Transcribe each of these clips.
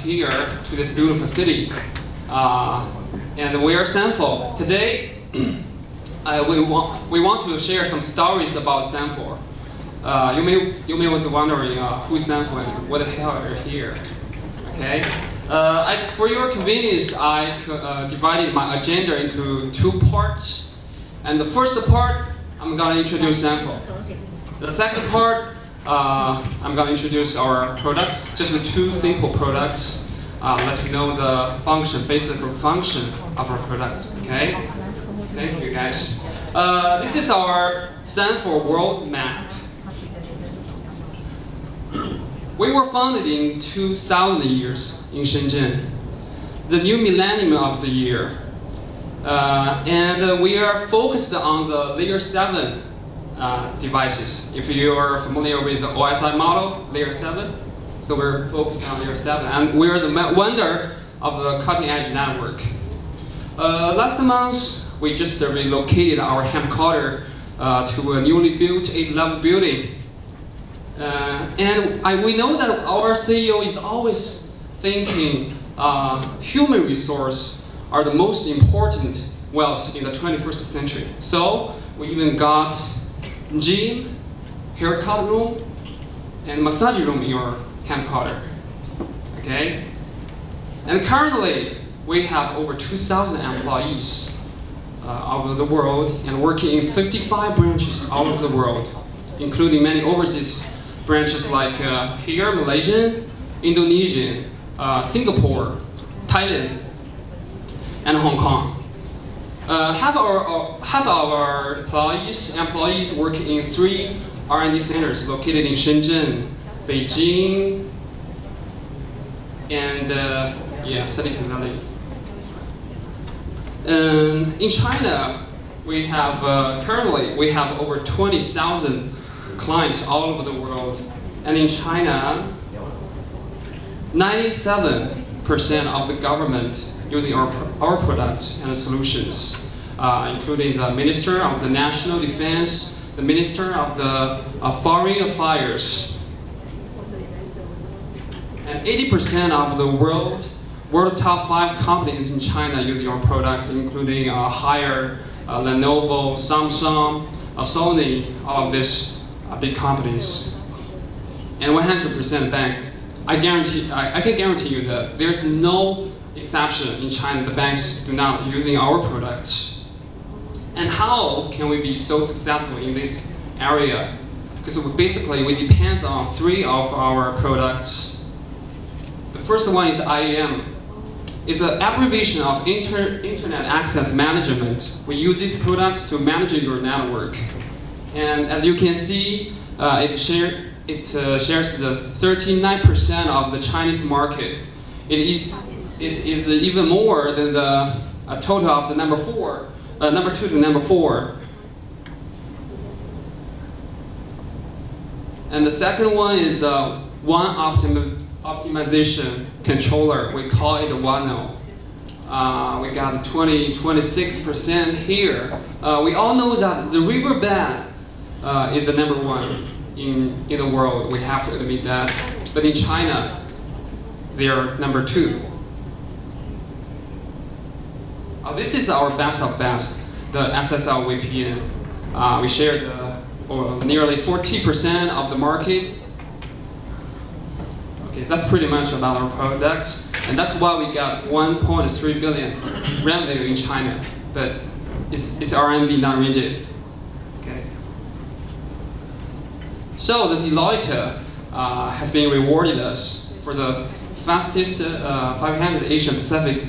here to this beautiful city. And we are Sangfor. Today, we want to share some stories about Sangfor. You may was wondering who's Sangfor and what the hell are here. Okay. For your convenience, I divided my agenda into two parts. And the first part, I'm going to introduce Sangfor. The second part, I'm going to introduce our products, just two simple products. Let you know the basic function of our products. Okay? Thank you, guys. This is our Sangfor world map. We were founded in 2000 years in Shenzhen, the new millennium of the year. And we are focused on the layer 7 devices. If you are familiar with the OSI model, layer 7, so we're focused on layer 7. And we're the vendor of the cutting edge network. Last month, we just relocated our headquarters to a newly built 8-level building. We know that our CEO is always thinking human resources are the most important wealth in the 21st century. So we even got gym, haircut room, and massage room in your headquarters. Okay? And currently, we have over 2,000 employees all over the world and working in 55 branches all over the world, including many overseas branches like here, Malaysia, Indonesia, Singapore, Thailand, and Hong Kong. Half of our employees work in 3 R&D centers located in Shenzhen, Beijing, and Silicon Valley. In China, we have currently we have over 20,000 clients all over the world, and in China, 97% of the government using our products and solutions, including the Minister of the National Defense, the Minister of the Foreign Affairs, and 80% of the world top 5 companies in China using our products, including Haier, Lenovo, Samsung, Sony, all of these big companies, and 100% banks. I can guarantee you that there's no exception in China. The banks do not using our products. And how can we be so successful in this area? Because basically we depend on 3 of our products. The first one is IAM. It's an abbreviation of Internet Access Management. We use these products to manage your network. And as you can see, it shares the 39% of the Chinese market. It is even more than the total of the number 2 to number 4. And the second one is one optimization controller. We call it Wano. We got 26% here. We all know that the riverbed is the number 1 in the world. We have to admit that. But in China, they are number 2. This is our best of best, the SSL VPN. We share nearly 40% of the market. Okay, that's pretty much about our products. And that's why we got 1.3 billion revenue in China. But it's RMB, not ringgit. Okay. So the Deloitte has been rewarded us for the fastest 500 Asian Pacific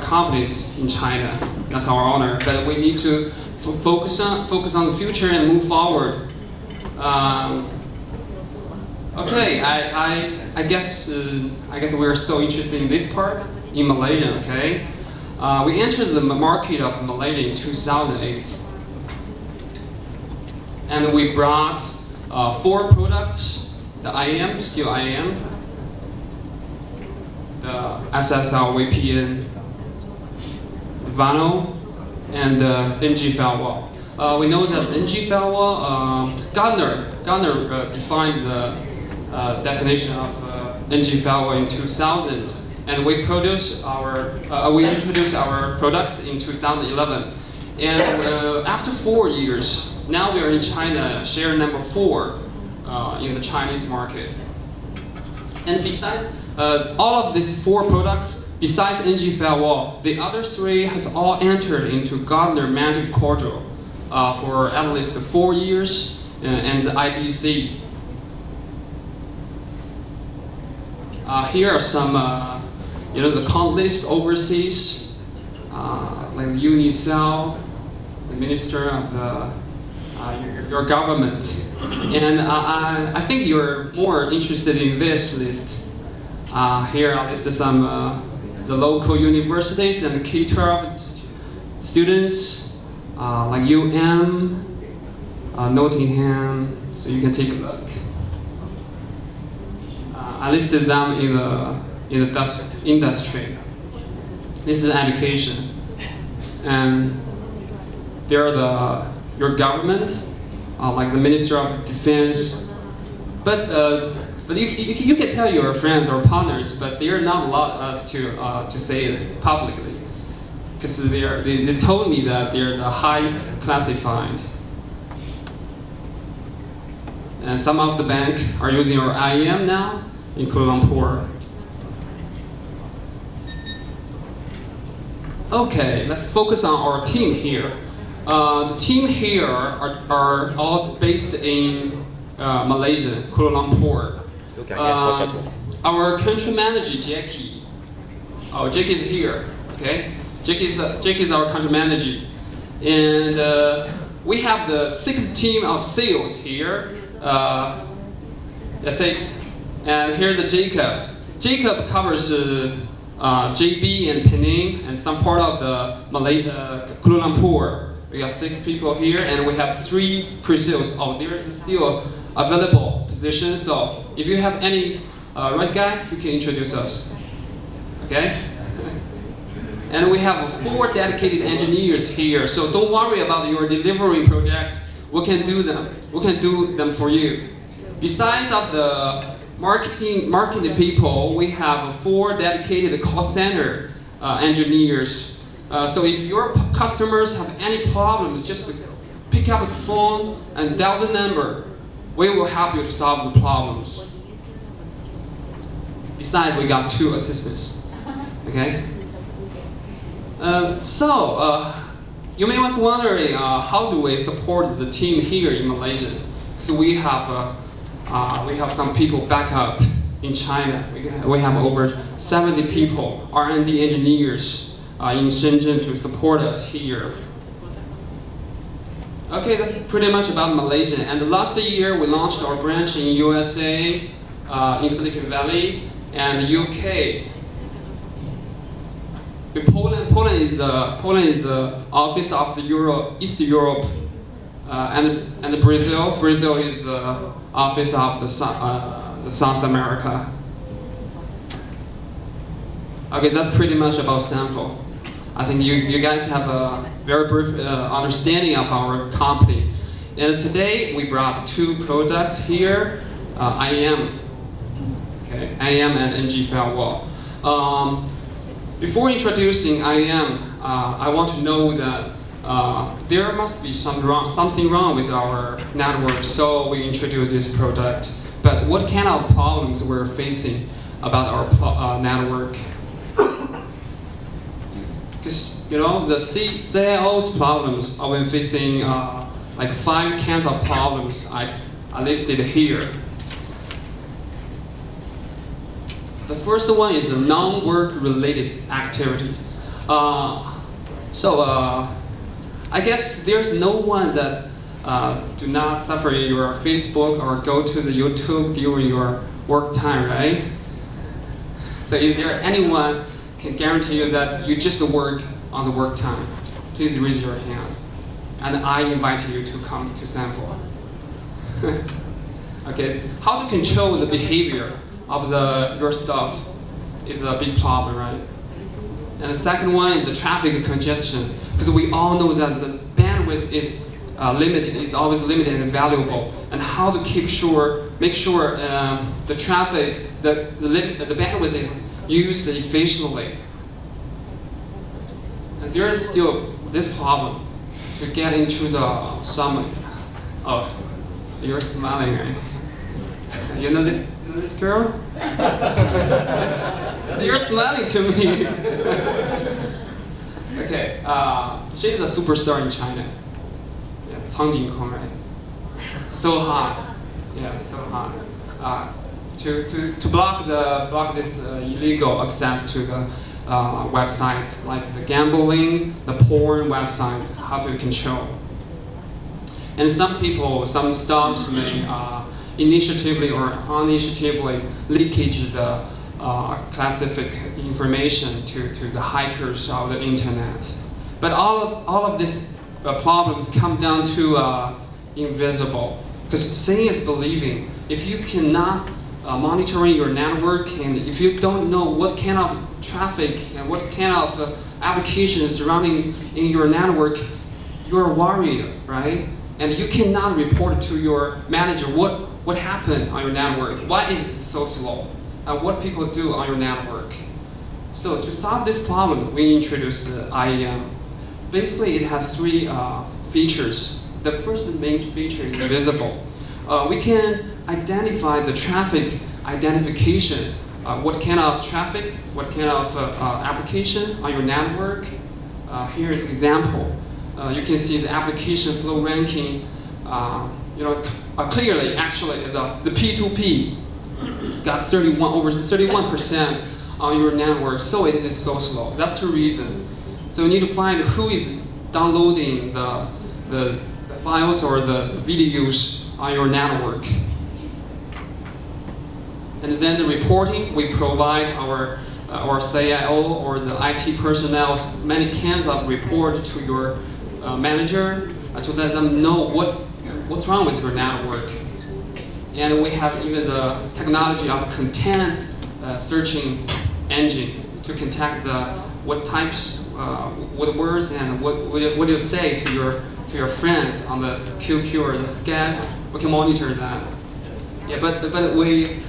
companies in China. That's our honor. But we need to focus on the future and move forward. Okay, I guess we're so interested in this part in Malaysia. Okay, we entered the market of Malaysia in 2008, and we brought 4 products: the IAM, still IAM, the SSL VPN, the Vano, and the NG firewall. We know that NG firewall, Gartner defined the definition of NG firewall in 2000, and we introduced our products in 2011. And after 4 years, now we are in China, share number 4 in the Chinese market. And besides all of these 4 products, besides NG firewall, the other 3 has all entered into Gartner Magic Quadrant for at least 4 years, and the IDC. Here are some, the count list overseas, like the Unicell, the Minister of your government. And I think you're more interested in this list. Here are listed some the local universities and the K-12 students, like UM, Nottingham, so you can take a look. I listed them in the industry. This is education, and there are your government, like the Minister of Defense. But you can tell your friends or partners, but they are not allowed us to say this publicly, because they told me that they're the high classified. And some of the bank are using our IAM now in Kuala Lumpur. Okay, let's focus on our team here. The team here are all based in Malaysia, Kuala Lumpur. Our country manager, Jackie. Oh, Jackie is here, okay? Jackie is our country manager. And we have the 6 team of sales here. 6. And here's the Jacob. Jacob covers JB and Penang and some part of the Kuala Lumpur. We got 6 people here, and we have 3 pre-sales. Oh, there is still available position. So if you have any right guy, you can introduce us. Okay? And we have 4 dedicated engineers here. So don't worry about your delivery project. We can do them. We can do them for you. Besides of the marketing people, we have 4 dedicated call center engineers. So if your customers have any problems, just pick up the phone and dial the number. We will help you to solve the problems. Besides, we got 2 assistants. Okay. You may be wondering, how do we support the team here in Malaysia? So we have some people back up in China. We have over 70 people, R&D engineers in Shenzhen to support us here. Okay, that's pretty much about Malaysia. And last year we launched our branch in USA, in Silicon Valley, and UK. Poland is the office of the East Europe, and Brazil. Brazil is the office of the South America. Okay, that's pretty much about Sangfor. I think you guys have a very brief understanding of our company. And today we brought 2 products here, IAM, okay, IAM and NG firewall. Before introducing IAM, I want to know that there must be something wrong with our network, so we introduced this product. But what kind of problems we're facing about our network? Because the CIO's problems, I've been facing like 5 kinds of problems I listed here. The first one is a non-work related activity. I guess there's no one that do not suffer your Facebook or go to the YouTube during your work time, right? So is there anyone can guarantee you that you just work on the work time? Please raise your hands. And I invite you to come to Sangfor. Okay, how to control the behavior of your staff is a big problem, right? And the second one is the traffic congestion, because we all know that the bandwidth is limited, is always limited and valuable. And how to keep sure make sure the traffic, the bandwidth is used efficiently. And there is still this problem to get into the some. Oh, you're smiling, right? You know this girl? So you're smiling to me. Okay, she's a superstar in China. Yeah, Cang Jingkong, right? So hot. Yeah, so hot. To block this illegal access to the website, like the gambling, the porn websites, how to control. And some people, some staffs may initiatively or uninitiatively leakage the classified information to the hackers of the internet. But all of these problems come down to invisible. Because seeing is believing. If you cannot monitoring your network, and if you don't know what kind of traffic and what kind of application is running in your network, you're worried, right? And you cannot report to your manager what happened on your network, why it's so slow, and what people do on your network. So to solve this problem, we introduced IAM. Basically, it has three features. The first main feature is visible. We can identify the traffic identification. What kind of traffic, what kind of application on your network. Here is an example. You can see the application flow ranking. Clearly, actually, the P2P got over 31% on your network, so it is so slow. That's the reason. So you need to find who is downloading the files or the videos on your network. And then the reporting, we provide our CIO or the IT personnel many kinds of report to your manager to let them know what's wrong with your network. And we have even the technology of content searching engine to contact what types, what words, and what you say to your friends on the QQ or the Skype. We can monitor that. Yeah, but we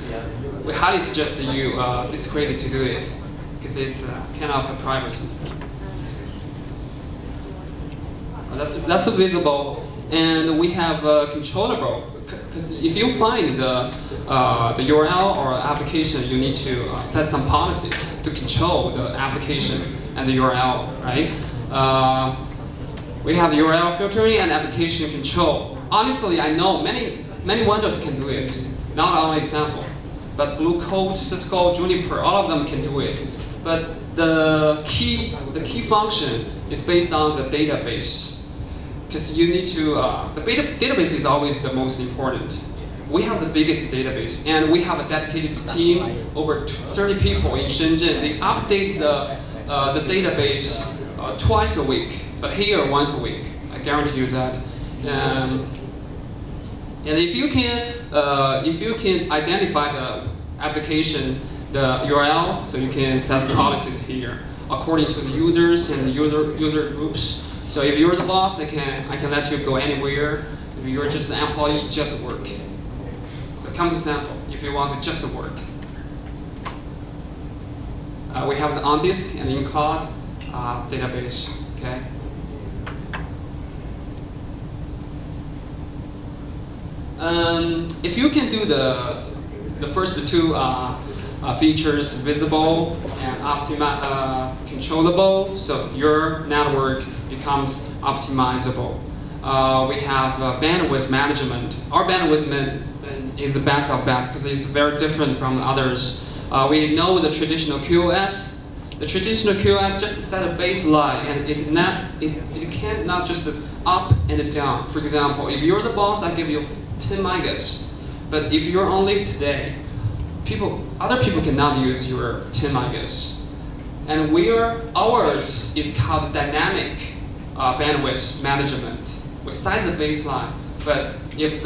highly suggest that you discreet to do it because it's kind of a privacy. That's visible, and we have controllable. Because if you find the URL or application, you need to set some policies to control the application and the URL, right? We have URL filtering and application control. Honestly, I know many vendors can do it, not only Sangfor, but Blue Coat, Cisco, Juniper, all of them can do it. But the key function is based on the database. Because you need to, the database is always the most important. We have the biggest database, and we have a dedicated team, over 30 people in Shenzhen. They update the database twice a week, but here once a week. I guarantee you that. And if you can identify the application, the URL, so you can set the policies here according to the users and the user groups. So if you're the boss, I can let you go anywhere. If you're just an employee, just work. So come to Sangfor if you want to just work. We have the on-disk and in-cloud database. Okay. If you can do the first two features, visible and controllable, so your network becomes optimizable. We have bandwidth management. Our bandwidth management is the best of best because it's very different from the others. We know the traditional QoS. The traditional QoS just set a baseline, and it can't not just up and down. For example, if you're the boss, I give you 10 megas. But if you're on leave today, other people cannot use your 10 megas. And ours is called dynamic bandwidth management. We set the baseline, but if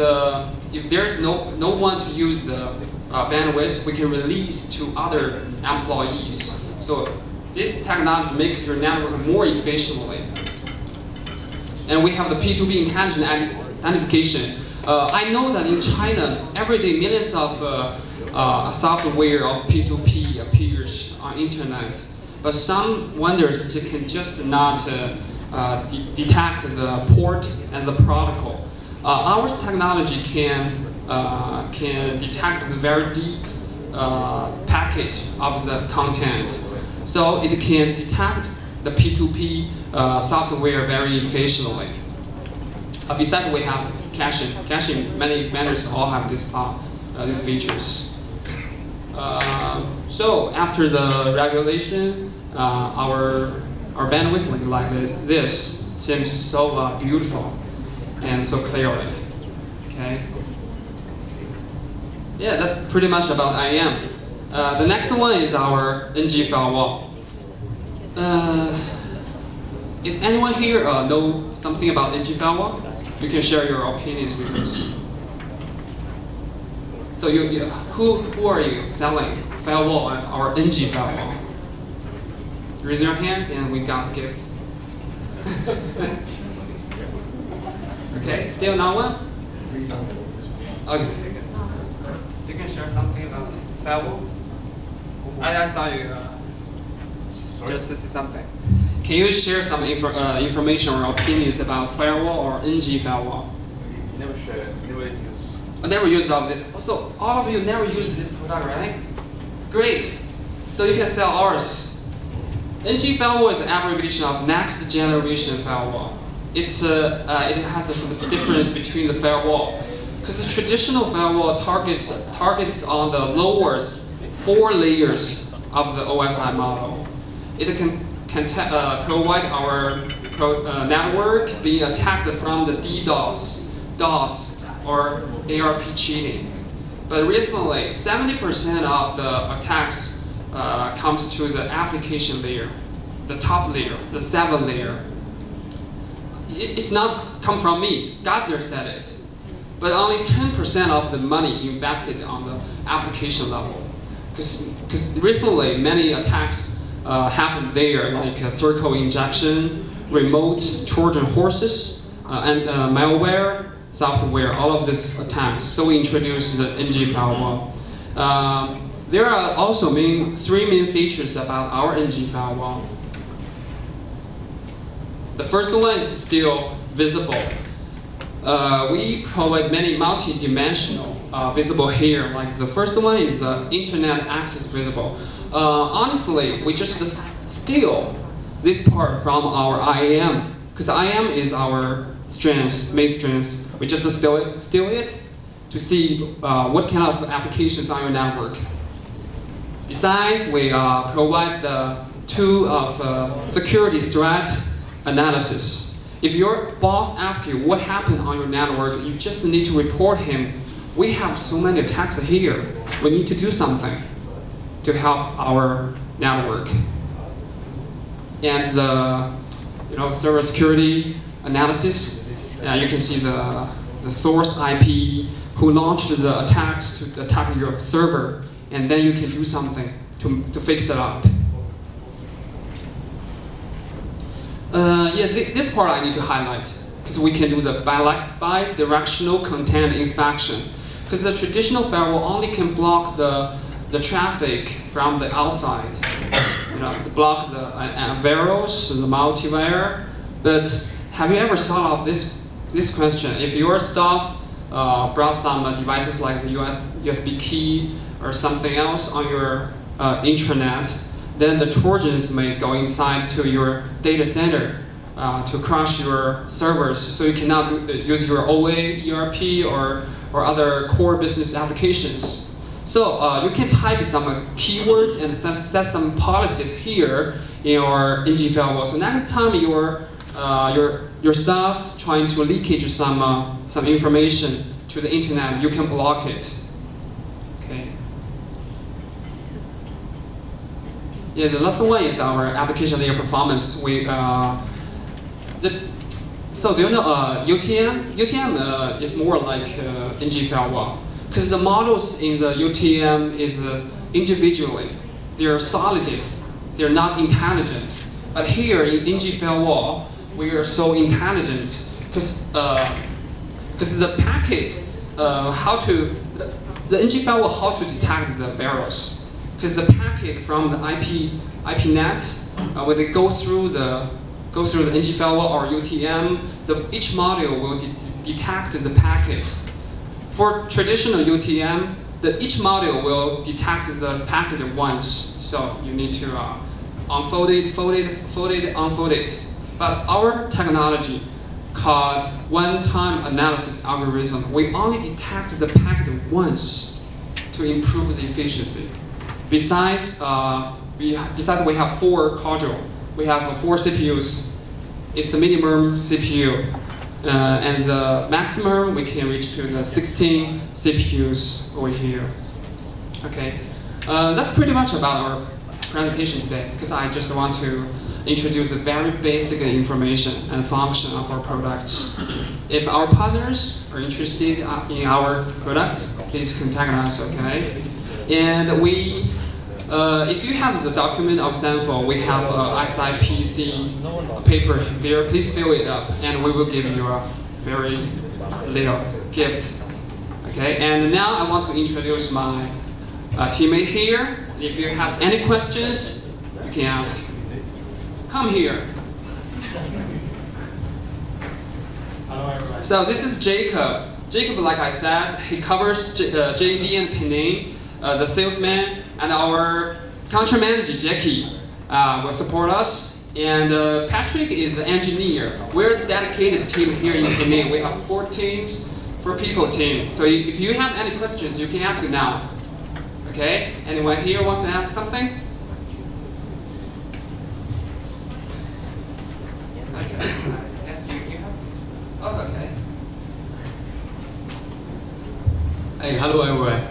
there's no one to use the bandwidth, we can release to other employees. So this technology makes your network more efficiently. And we have the P2P intelligent identification. I know that in China, every day millions of software of P2P appears on internet, but some vendors can just not detect the port and the protocol. Our technology can detect the very deep package of the content, so it can detect the P2P software very efficiently. Besides, we have caching. Caching, many vendors all have these features. So after the regulation, our bandwidth like this seems so beautiful and so clearly. Okay. Yeah, that's pretty much about IAM. The next one is our NG firewall. Is anyone here know something about NG firewall? You can share your opinions with us. So who are you selling firewall or NG firewall? Raise your hands and we got gifts. Okay, still not one? Okay. You can share something about firewall? I saw you just say something. Can you share some information or opinions about firewall or NG firewall? Never share, never use. I never used all of this. So all of you never used this product, right? Great. So you can sell ours. NG firewall is an abbreviation of next generation firewall. It has a difference between the firewall. Because the traditional firewall targets on the lowest 4 layers of the OSI model. It can provide our network being attacked from the DDoS, DOS, or ARP cheating. But recently, 70% of the attacks comes to the application layer, the top layer, the 7th layer. It's not come from me. Gartner said it. But only 10% of the money invested on the application level. Because recently, many attacks happened there, like circle injection, remote Trojan horses, and malware, software, all of these attacks. So we introduced the NG firewall. There are also 3 main features about our NG firewall. The first one is still visible. We provide many multi-dimensional visible here. Like the first one is internet access visible. Honestly, we just steal this part from our IAM, because IAM is our main strength. We just steal it to see what kind of applications on your network. Besides, we provide the tool of security threat analysis. If your boss asks you what happened on your network, you just need to report him. We have so many attacks here. We need to do something to help our network. And the server security analysis, you can see the source IP, who launched the attacks to attack your server, and then you can do something to fix it up. This part I need to highlight, because we can do the bi-directional content inspection. Because the traditional firewall only can block the traffic from the outside, to block the virus, the malware. But have you ever thought of this question? If your staff brought some devices like the USB key or something else on your intranet, then the Trojans may go inside to your data center to crash your servers, so you cannot use your OA, ERP, or other core business applications. So you can type some keywords and set some policies here in your NG firewall. So next time your staff trying to leakage some information to the internet, you can block it. Okay. Yeah, the last one is our application layer performance. So do you know UTM? UTM is more like NG firewall, because the models in the UTM is individually. They're solid, they're not intelligent. But here in NG firewall, we are so intelligent, because because the packet, the NG firewall how to detect the virus, because the packet from the IP net, when they go through the NG firewall or UTM, each module will detect the packet. For traditional UTM, each module will detect the packet once, so you need to unfold it, fold it, unfold it. But our technology called one-time analysis algorithm, we only detect the packet once to improve the efficiency. Besides, we have 4 codule. We have 4 CPUs. It's the minimum CPU. And the maximum, we can reach to the 16 CPUs over here. Okay, that's pretty much about our presentation today, because I just want to introduce the very basic information and function of our products. If our partners are interested in our products, please contact us, okay? And we, if you have the document of Sangfor, we have a SIPC paper there. Please fill it up, and we will give you a very little gift. Okay, and now I want to introduce my teammate here. If you have any questions, you can ask. Come here. So this is Jacob. Jacob, like I said, he covers JD and Penang, the salesman, and our country manager, Jackie, will support us. And Patrick is the engineer. We're the dedicated team here in Penang. We have 4 teams, 4 people team. So if you have any questions, you can ask now. Okay? Anyone here wants to ask something? Okay. Yes, you have? Oh, okay. Hey, hello everyone.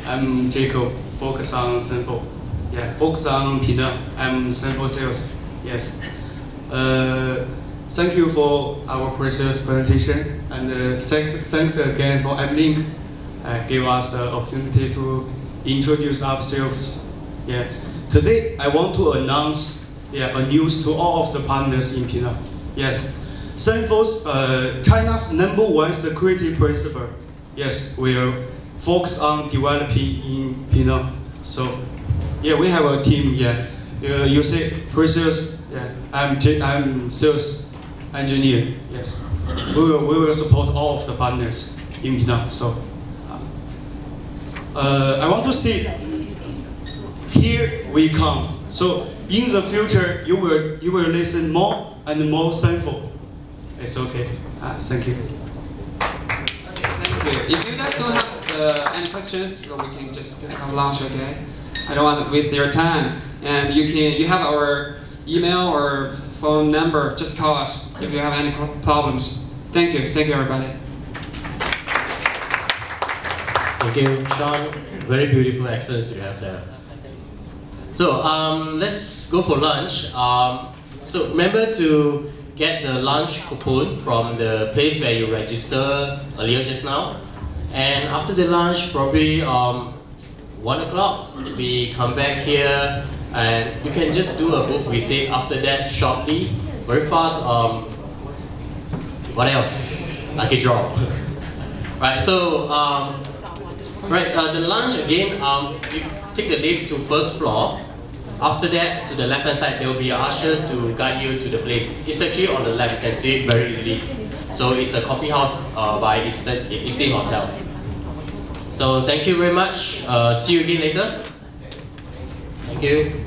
I'm Jacob, focus on Sangfor. Yeah, focus on Penang. I'm Sangfor sales. Yes. Thank you for our precious presentation, and thanks again for AppLink. Give us the opportunity to introduce ourselves. Yeah. Today I want to announce a news to all of the partners in Penang. Yes. Sangfor's China's #1 security principle. Yes, we are focused on developing in Penang. So, yeah, we have a team. Yeah, you say precious. Yeah, I'm sales engineer. Yes, we will support all of the partners in Penang. So, I want to see. Here we come. So in the future, you will listen more and more Sangfor. It's okay. Thank you. Thank you. If you guys don't have any questions, so we can just have lunch, okay? I don't want to waste your time. And you have our email or phone number. Just call us if you have any problems. Thank you. Thank you, everybody. Thank you, Sean. Very beautiful accents you have there. So let's go for lunch. So remember to get the lunch coupon from the place where you registered earlier just now. And after the lunch, probably 1 o'clock, we come back here and you can just do a booth visit after that shortly, very fast. What else? Lucky draw. Right, so the lunch again, you take the lift to first floor. After that, to the left hand side, there will be an usher to guide you to the place. It's actually on the left, you can see it very easily. So it's a coffee house by Eastin Hotel. So thank you very much. See you again later. Thank you.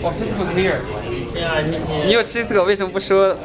哦，Cisco's here. Yeah, I think yeah. 你有 Cisco 为什么不说